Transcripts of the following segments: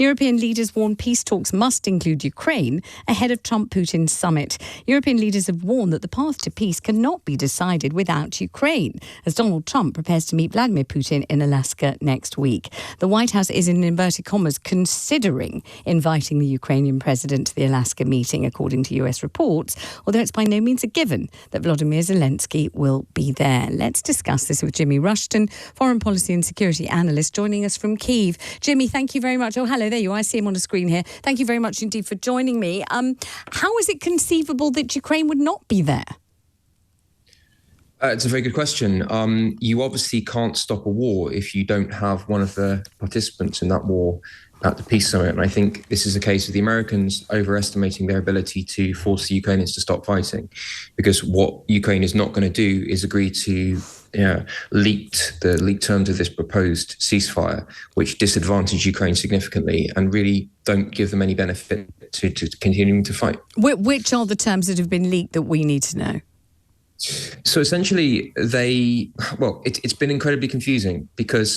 European leaders warn peace talks must include Ukraine ahead of Trump-Putin summit. European leaders have warned that the path to peace cannot be decided without Ukraine, as Donald Trump prepares to meet Vladimir Putin in Alaska next week. The White House is, in inverted commas, considering inviting the Ukrainian president to the Alaska meeting, according to US reports, although it's by no means a given that Volodymyr Zelenskyy will be there. Let's discuss this with Jimmy Rushton, foreign policy and security analyst, joining us from Kyiv. Jimmy, thank you very much. Oh, hello, there you are. I see him on the screen here. Thank you very much indeed for joining me. How is it conceivable that Ukraine would not be there? It's a very good question. You obviously can't stop a war if you don't have one of the participants in that war at the peace summit. And I think this is a case of the Americans overestimating their ability to force the Ukrainians to stop fighting, because what Ukraine is not going to do is agree to leaked terms of this proposed ceasefire, which disadvantage Ukraine significantly and really don't give them any benefit to continuing to fight. Which are the terms that have been leaked that we need to know? So essentially, it's been incredibly confusing because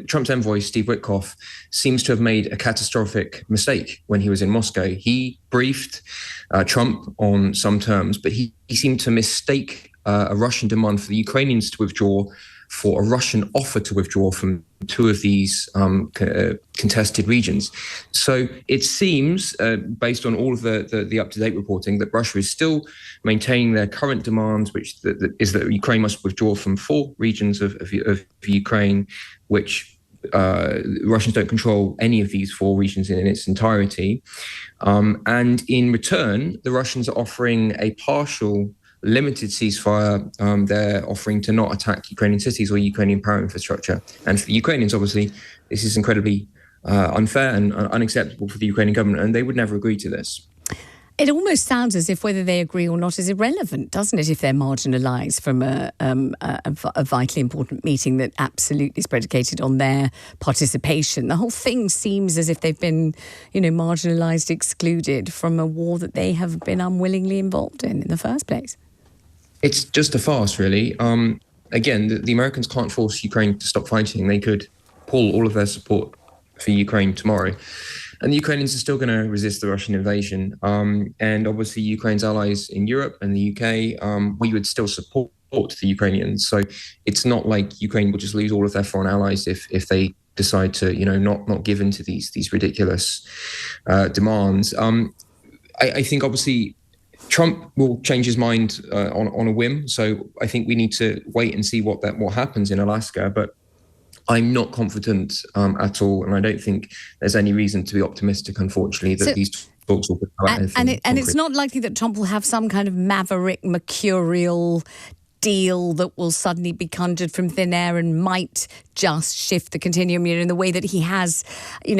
Trump's envoy, Steve Witkoff, seems to have made a catastrophic mistake when he was in Moscow. He briefed Trump on some terms, but he seemed to mistake a Russian demand for the Ukrainians to withdraw for a Russian offer to withdraw from two of these contested regions. So it seems, based on all of the up-to-date reporting, that Russia is still maintaining their current demands, which is that Ukraine must withdraw from 4 regions of Ukraine, which Russians don't control any of these 4 regions in its entirety. And in return, the Russians are offering a partial limited ceasefire. They're offering to not attack Ukrainian cities or Ukrainian power infrastructure. And for the Ukrainians, obviously, this is incredibly unfair and unacceptable for the Ukrainian government, and they would never agree to this. It almost sounds as if whether they agree or not is irrelevant, doesn't it, if they're marginalised from a vitally important meeting that absolutely is predicated on their participation. The whole thing seems as if they've been, marginalised, excluded from a war that they have been unwillingly involved in the first place. It's just a farce, really. Again, the Americans can't force Ukraine to stop fighting. They could pull all of their support for Ukraine tomorrow. And the Ukrainians are still going to resist the Russian invasion. And obviously, Ukraine's allies in Europe and the UK, we would still support the Ukrainians. So it's not like Ukraine will just lose all of their foreign allies if they decide to, not give in to these ridiculous demands. I think, obviously, Trump will change his mind on a whim. So I think we need to wait and see what happens in Alaska. But I'm not confident at all, and I don't think there's any reason to be optimistic, unfortunately, that these talks will become anything. And it's not likely that Trump will have some kind of maverick, mercurial deal that will suddenly be conjured from thin air and might just shift the continuum, in the way that he has,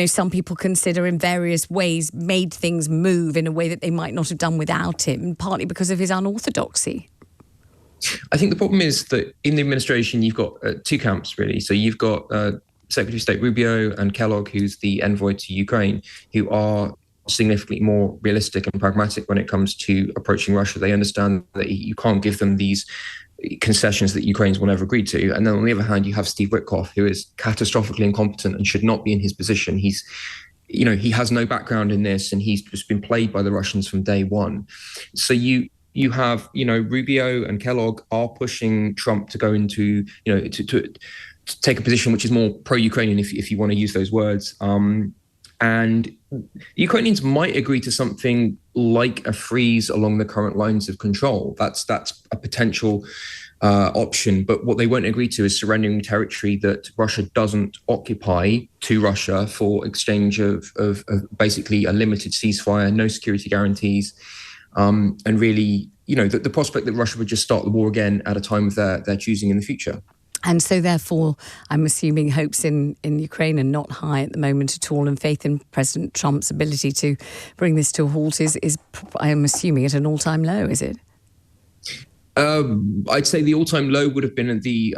some people consider in various ways made things move in a way that they might not have done without him, partly because of his unorthodoxy. I think the problem is that in the administration, you've got 2 camps, really. So you've got Secretary of State Rubio and Kellogg, who's the envoy to Ukraine, who are significantly more realistic and pragmatic when it comes to approaching Russia. They understand that you can't give them these concessions that Ukrainians will never agree to. And then on the other hand, you have Steve Witkoff, who is catastrophically incompetent and should not be in his position. He has no background in this, and he's just been played by the Russians from day one. So you have, Rubio and Kellogg are pushing Trump to go into, to take a position which is more pro-Ukrainian, if you want to use those words. And Ukrainians might agree to something like a freeze along the current lines of control. That's a potential option. But what they won't agree to is surrendering territory that Russia doesn't occupy to Russia for exchange of basically a limited ceasefire, no security guarantees. And really, the prospect that Russia would just start the war again at a time of their choosing in the future. And so, therefore, I'm assuming hopes in Ukraine are not high at the moment at all, and faith in President Trump's ability to bring this to a halt is I'm assuming, at an all-time low, is it? I'd say the all-time low would have been at the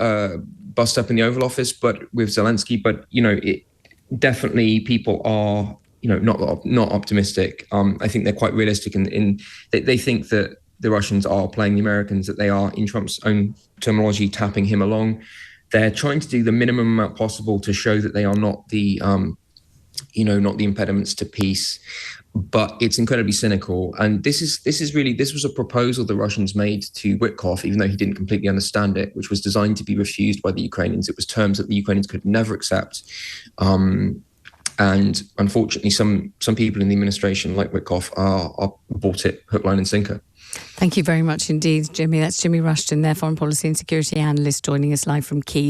bust-up in the Oval Office, but with Zelenskyy. But, definitely people are not optimistic. I think they're quite realistic in they think that the Russians are playing the Americans, that they are, in Trump's own terminology, tapping him along. They're trying to do the minimum amount possible to show that they are not the not the impediments to peace. But it's incredibly cynical. And this was a proposal the Russians made to Witkoff, even though he didn't completely understand it, which was designed to be refused by the Ukrainians. It was terms that the Ukrainians could never accept. And unfortunately, some people in the administration, like Witkoff, are bought it hook, line and sinker. Thank you very much indeed, Jimmy. That's Jimmy Rushton, their foreign policy and security analyst, joining us live from Kyiv.